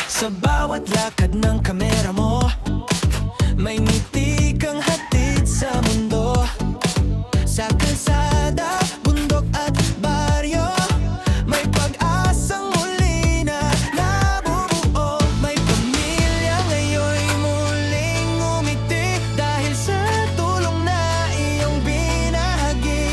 Sa bawat lakad ng kamera mo, may ngiti kang hatid sa mundo. Sa kalsada, bundok at baryo, may pag-asang muli na nabubuo. May pamilya ngayon'y muling umiti dahil sa tulong na iyong binahagi.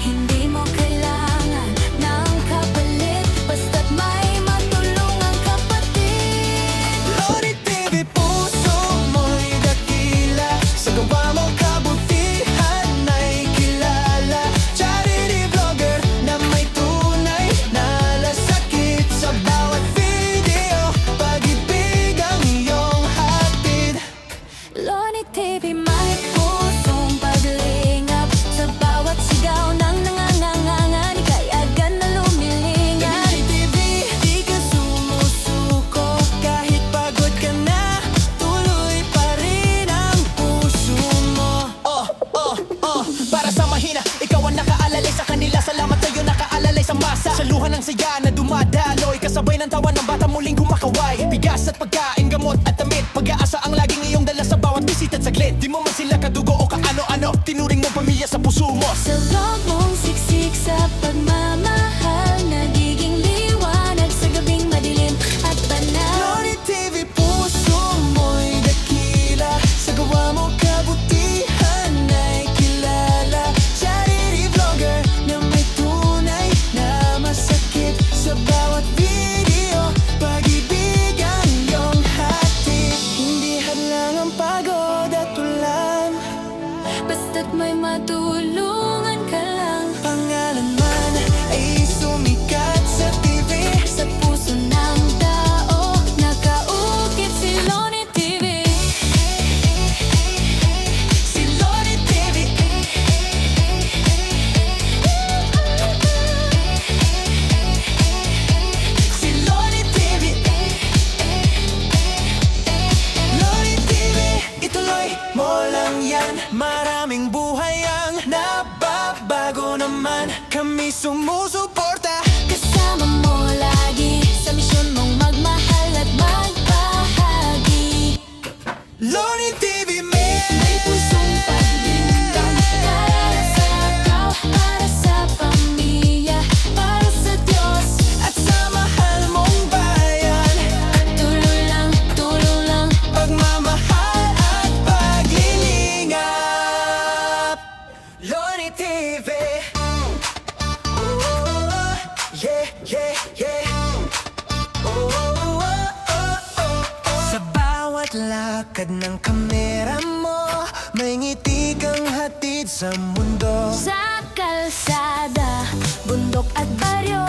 Hindi mo kailangan ng kapalit, basta't may matulungang kapatid. Loni TV, puso mo'y dakila, sa gawa mong kabutihan ay kilala. Charity vlogger na may tunay na lasakit, sa bawat video, pag-ibig ang iyong hatid. Loni TV, may pusong paglingap, sa bawat sigaw ng nangangangangan, ika'y agad na lumilingap. Loni TV, di ka sumusuko, kahit pagod ka na, tuloy pa rin ang puso mo. Para sa mahina, ikaw ang nakaalalay sa kanila. Salamat sa'yo, nakaalalay sa masa. Sa luha ng saya na dumadaloy, kasabay ng tawa ng bata muling kumakaway. Bigas at pagkain, gamot at damit, pag-aasa ang laging iyong dala sa bawat bisita't saglit. Di mo man sila kadugo o kaano-ano, tinuring mo pamilya sa puso mo. Sa loob mong siksik sa pagmamahal, nagiging liwanag sa gabing madilim at banal. Loni TV, puso mo'y dakila, sa gawa mong kabutihan ay kilala. Charity vlogger na may tunay na masakit, sa bawat video, pag-ibig ang iyong hatid. Hindi hadlang ang pagod at ulan, Basta't may matulungan ka lang. pangalan man ay sumikat sa TV. Sa puso ng tao, nakaukit si Loni TV. Si Loni TV, si Loni TV, Loni TV, ituloy mo lang yan. Maraming buhay ang nababago naman, kami sumusuporta. Kasama mo lagi sa misyon mong magmahal at magbahagi. Loni TV, may Pusong paglingkang para sa tao, para sa pamilya, para sa Diyos. at sa mahal mong bayan, Tulong lang, pagmamahal at paglilingap. Loni TV, yeah, yeah, yeah. Sa bawat lakad ng kamera mo, may ngiti kang hatid sa mundo. Sa kalsada, bundok at baryo,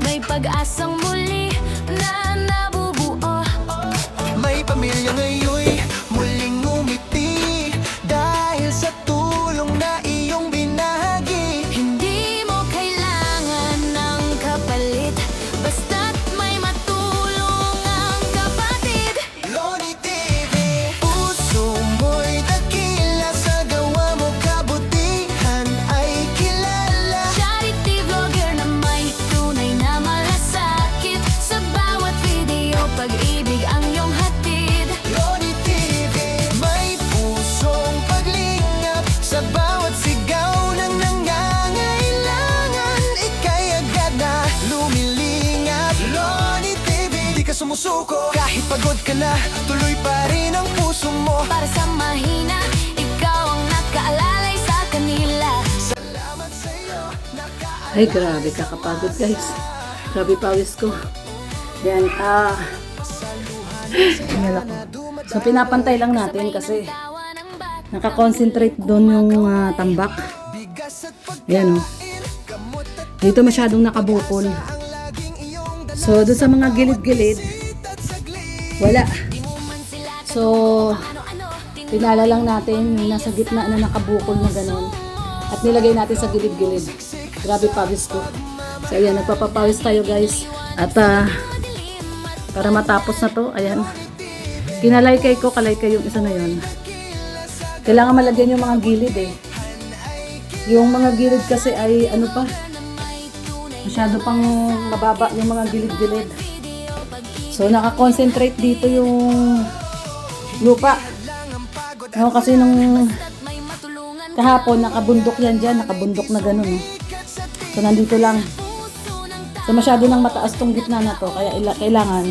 may pag-asang muli na nabubuo. May pamilya ngayon'y muling umiti dahil sa tulong na iyong binahagi. Hindi mo kailangan ng kapalit, basta't may matulong ang kapatid. Loni TV, puso mo'y dakila, sa gawa mo kabutihan ay kilala. Charity vlogger na may tunay na malasakit, sa bawat video, pag-ibig ang iyong hatid. Loni TV, may pusong paglingap, sa bawat sigaw ng nangangailangan, ika'y agad na lumilingap. Loni TV, di ka sumusuko, kahit pagod ka na, tuloy pa rin ang puso mo. Para sa mahina, ikaw ang nakaalalay sa kanila. Salamat sa'yo, Ay, grabe, kakapagod guys. Grabe pawis ko. Yan, hingal ako. So, pinapantay lang natin kasi nakakonsentrate doon yung tambak. Yan, oh. Dito masyadong nakabukol. So, doon sa mga gilid-gilid, wala. So, pinala lang natin yung nasa gitna na nakabukol na gano'n. At nilagay natin sa gilid-gilid. Grabe pawis ko. So, ayan, nagpapapawis tayo guys. At, para matapos na to, ayan. Kinalaykay ko, kalaykay yung isa na yun. Kailangan malagyan yung mga gilid eh. Yung mga gilid kasi ay ano pa, masyado pang mababa yung mga gilid-gilid. So nakakonsentrate dito yung lupa. No, kasi nung kahapon nakabundok yan dyan, nakabundok na ganun. No? So nandito lang. So masyado nang mataas tong gitna na to, kaya kailangan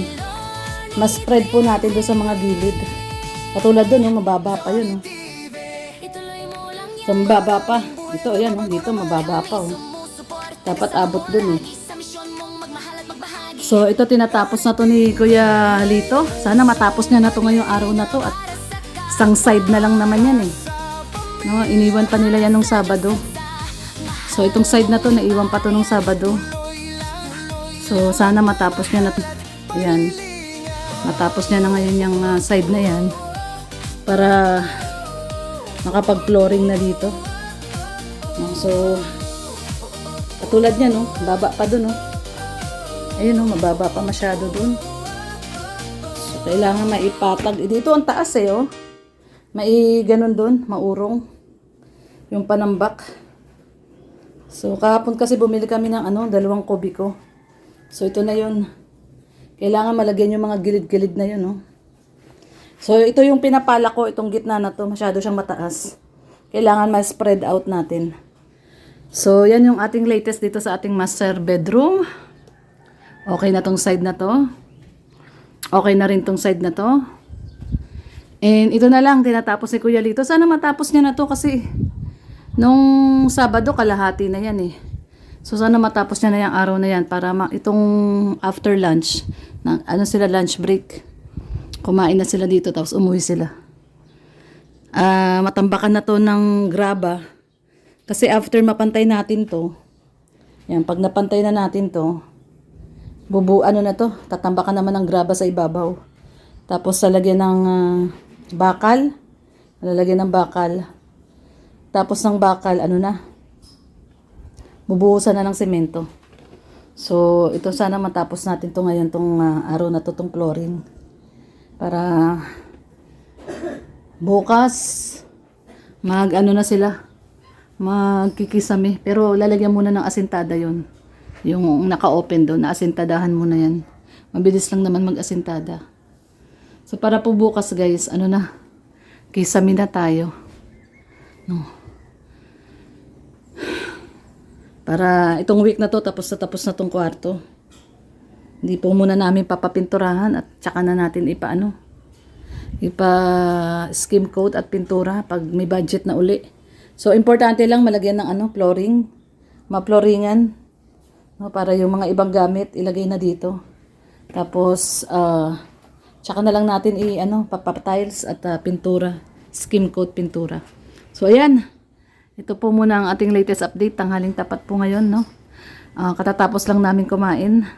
mas spread po natin doon sa mga gilid. Katulad doon, no, mababa pa yun. No? So mababa pa. Ito, ayan, no? Dito mababa pa. Oh. Dapat abot dun eh. So ito tinatapos na to ni Kuya Lito. Sana matapos niya na to ngayong araw na to. At isang side na lang naman yan eh. No, iniwan pa nila yan nung Sabado. So itong side na to, naiwan pa to nung Sabado. So sana matapos niya na to. Ayan. Matapos niya na ngayon yung side na yan. Para makapag-flooring na dito. No, so katulad niya, no, baba pa dun, no. Ayun, no, mababa pa masyado dun. So kailangan maipatag. Dito ang taas eh, oh. Ganun dun, maurong yung panambak. So kahapon kasi bumili kami ng 2 kubiko. So ito na yun. Kailangan malagyan yung mga gilid-gilid na yun, no. So, ito yung pinapala ko, itong gitna na to, masyado siyang mataas. Kailangan ma-spread out natin. So, yan yung ating latest dito sa ating master bedroom. Okay na tong side na to. Okay na rin tong side na to. And ito na lang, tinatapos si Kuya Lito. Sana matapos niya na to kasi nung Sabado, kalahati na yan eh. So, sana matapos niya na yung araw na yan para itong after lunch, sila lunch break. Kumain na sila dito tapos umuwi sila. Matambakan na to ng graba. Kasi after mapantay natin to, yan, pag napantay na natin to, tatambakan naman ng graba sa ibabaw. Tapos lalagyan ng bakal. Lalagyan ng bakal. Tapos ng bakal, bubuhusan na ng semento. So, ito sana matapos natin to ngayon, tong araw na to, tong flooring. Para bukas na sila, magkikisame. Pero lalagyan muna ng asintada yon, yung naka-open doon, naasintadahan muna yan. Mabilis lang naman mag-asintada. So para po bukas guys, kisame na tayo, no? Para itong week na to tapos na tong kwarto. Hindi po muna namin papapinturahan at tsaka na natin skim coat at pintura pag may budget na uli. So importante lang malagyan ng flooring, ma-flooringan, no, para yung mga ibang gamit ilagay na dito. Tapos tsaka na lang natin papatiles at pintura, skim coat pintura. So ayan, ito po muna ang ating latest update. Tanghaling tapat po ngayon, no. Katatapos lang namin kumain.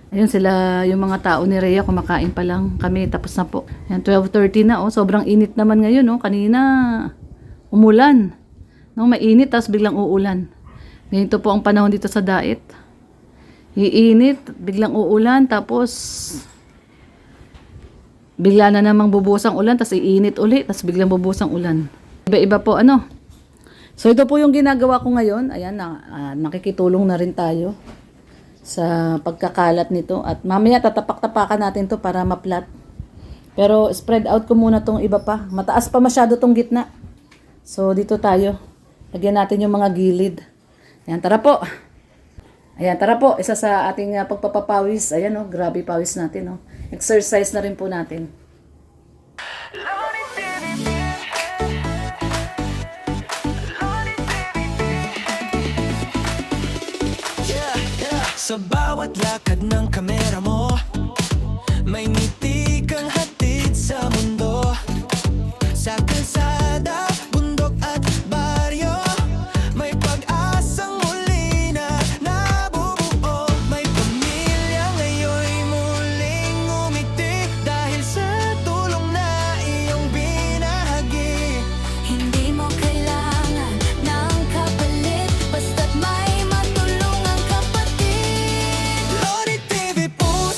Ayun sila, yung mga tao ni Rhea, kumakain pa lang. Kami, tapos na po. Ayan, 12:30 na, oh. Sobrang init naman ngayon, oh. Kanina, umulan. No, mainit, tapos biglang uulan. Ganito po ang panahon dito sa Dait. Iinit, biglang uulan, tapos bigla na namang bubuhos ang ulan, tapos iinit ulit, tapos biglang bubuhos ang ulan. Iba-iba po, So, ito po yung ginagawa ko ngayon. Ayan, nakikitulong na rin tayo sa pagkakalat nito. At mamaya tatapak-tapakan natin to para maplat. Pero spread out ko muna tong iba pa. Mataas pa masyado tong gitna. So dito tayo. Lagyan natin yung mga gilid. Ayan, tara po. Ayan, tara po. Isa sa ating pagpapapawis. Ayan, grabe pawis natin. Exercise na rin po natin. Sa bawat lakad ng kamera mo, may ngiti kang hatid sa mundo. Sa kalsada, bundok at baryo, may pag-asang muli na nabubuo. May pamilya ngayon'y muling umiti dahil sa tulong na iyong binahagi. Hindi mo kailangan ng kapalit, basta't may matulungang kapatid. Lodi TV po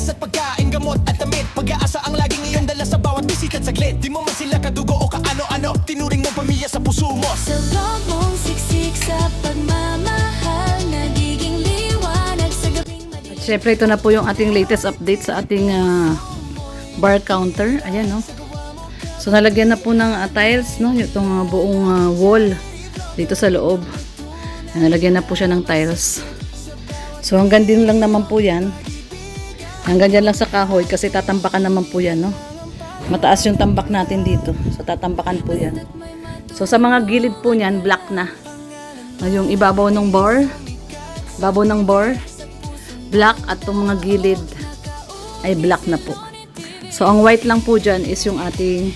bigas at pagkain, gamot at damit. Pag-aasa ang laging iyong dala sa bawat bisita't saglit. Di mo man sila kadugo o kaano-ano, tinuring mo pamilya sa puso mo. Sa loob mong siksik sa pagmamahal, nagiging liwanag sa gabing madilim. Siyempre, ito na po yung ating latest update sa ating bar counter. Ayan, no? So, nalagyan na po ng tiles, no? Itong buong wall dito sa loob. Nalagyan na po siya ng tiles. So, hanggang din lang naman po yan. Hanggang dyan lang sa kahoy kasi tatambakan naman po yan, no? Mataas yung tambak natin dito. So, tatambakan po yan. So, sa mga gilid po niyan, black na. Yung ibabaw ng bar, black, at itong mga gilid ay black na po. So, ang white lang po dyan is yung ating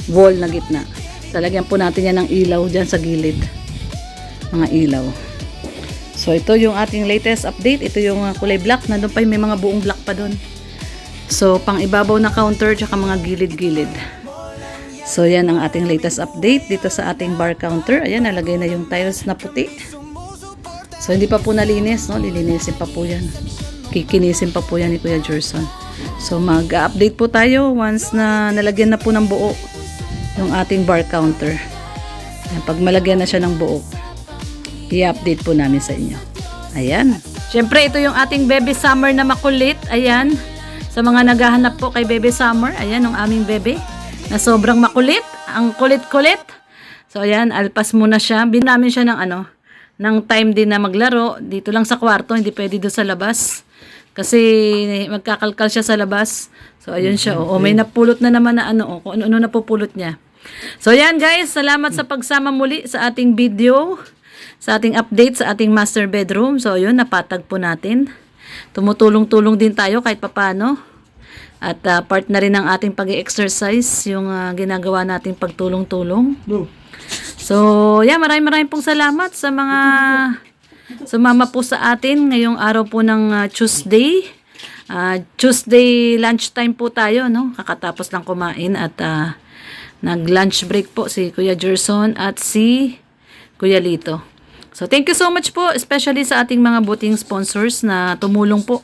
wall na gitna. Talagyan po natin yan ng ilaw dyan sa gilid. Mga ilaw. So, ito yung ating latest update. Ito yung kulay black. Nandun pa may mga buong black pa dun. So, pang ibabaw na counter tsaka mga gilid-gilid. So, yan ang ating latest update dito sa ating bar counter. Ayan, nalagay na yung tiles na puti. So, hindi pa po nalinis, no? Lilinisin pa po yan. Kikinisin pa po yan ni Kuya Gerson. So, mag-update po tayo once na nalagyan na po ng buo yung ating bar counter. Ayan, pag malagyan na siya ng buo, i-update po namin sa inyo. Ayan. Siyempre, ito yung ating Baby Summer na makulit. Ayan. Sa mga naghahanap po kay Baby Summer, ayan ang aming bebe na sobrang makulit. Ang kulit-kulit. So, ayan, alpas muna siya. Binamin siya ng ng time din na maglaro. Dito lang sa kwarto, hindi pwede doon sa labas. Kasi magkakalkal siya sa labas. So, ayun siya. Oo, may napulot na naman na kung ano-ano napupulot niya. So, ayan guys. Salamat sa pagsama muli sa ating video. Sa ating update sa ating master bedroom. So, ayun, napatag po natin. Tumutulong-tulong din tayo kahit papano. At part na rin ng ating pag-exercise yung ginagawa nating pagtulong-tulong. So, yeah, maraming pong salamat sa mga sumama po sa atin ngayong araw po ng Tuesday. Tuesday lunchtime po tayo, no? Kakatapos lang kumain at nag-lunch break po si Kuya Gerson at si Kuya Lito. So, thank you so much po, especially sa ating mga buting sponsors na tumulong po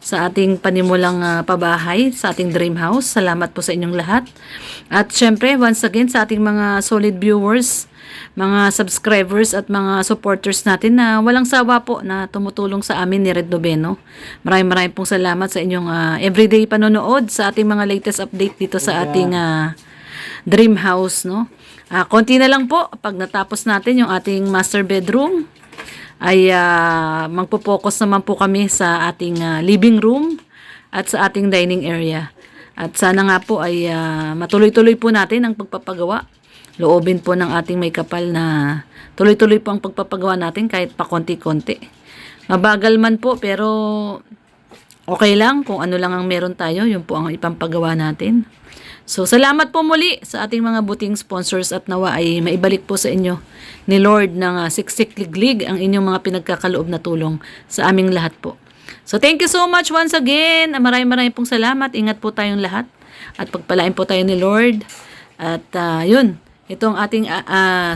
sa ating panimulang pabahay, sa ating dream house. Salamat po sa inyong lahat. At syempre, once again, sa ating mga solid viewers, mga subscribers at mga supporters natin na walang sawa po na tumutulong sa amin ni Red Noveno. Maraming pong salamat sa inyong everyday panonood sa ating mga latest update dito sa ating dream house, no? Konti na lang po pag natapos natin yung ating master bedroom ay magpo-focus naman po kami sa ating living room at sa ating dining area. At sana nga po ay matuloy-tuloy po natin ang pagpapagawa. Loobin po ng ating may kapal na tuloy-tuloy po ang pagpapagawa natin kahit pa konti-konti. Mabagal man po pero okay lang kung ano lang ang meron tayo, yun po ang ipampagawa natin. So, salamat po muli sa ating mga buting sponsors at nawa ay maibalik po sa inyo ni Lord ng Siksik Liglig ang inyong mga pinagkakaloob na tulong sa aming lahat po. So, thank you so much once again. Maraming pong salamat. Ingat po tayong lahat at pagpalain po tayo ni Lord. At yun, itong ating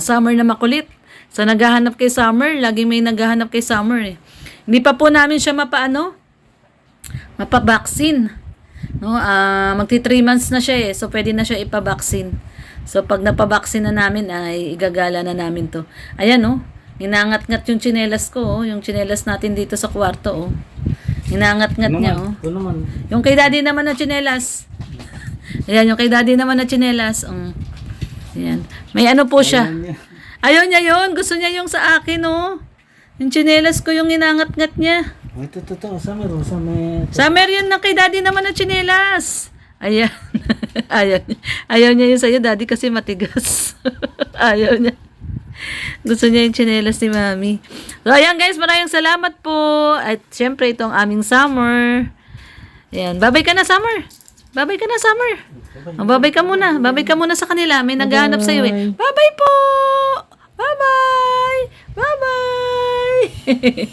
summer na makulit. Sa naghahanap kay summer, laging may naghahanap kay summer eh. Hindi pa po namin siya mapabaksin. No, magti 3 months na siya eh. So, pwede na siya ipabaksin. So, pag napabaksin na namin, ay igagala na namin to. Ayan, oh. Hinangat-ngat yung tsinelas ko, oh. Yung tsinelas natin dito sa kwarto, oh. Hinangat-ngat niya, oh. Yung kay daddy naman na tsinelas. Ayan, yung kay daddy naman na tsinelas. Ayan. May po siya. Ayaw niya yun. Gusto niya yung sa akin, oh. Yung tsinelas ko yung hinangat-ngat niya. Ito, summer. Summer yun na kay daddy naman na tsinelas. Ayan. Ayaw niya yun sa'yo, daddy, kasi matigas. Ayaw niya. Gusto niya yung tsinelas ni mami. So, ayan guys, maraming salamat po. At syempre, itong aming summer. Ayan. Babay ka na, summer. Babay ka na, summer. Babay ka muna. Babay ka muna sa kanila. May naghahanap sa'yo eh. Babay po! Bye-bye! Bye-bye!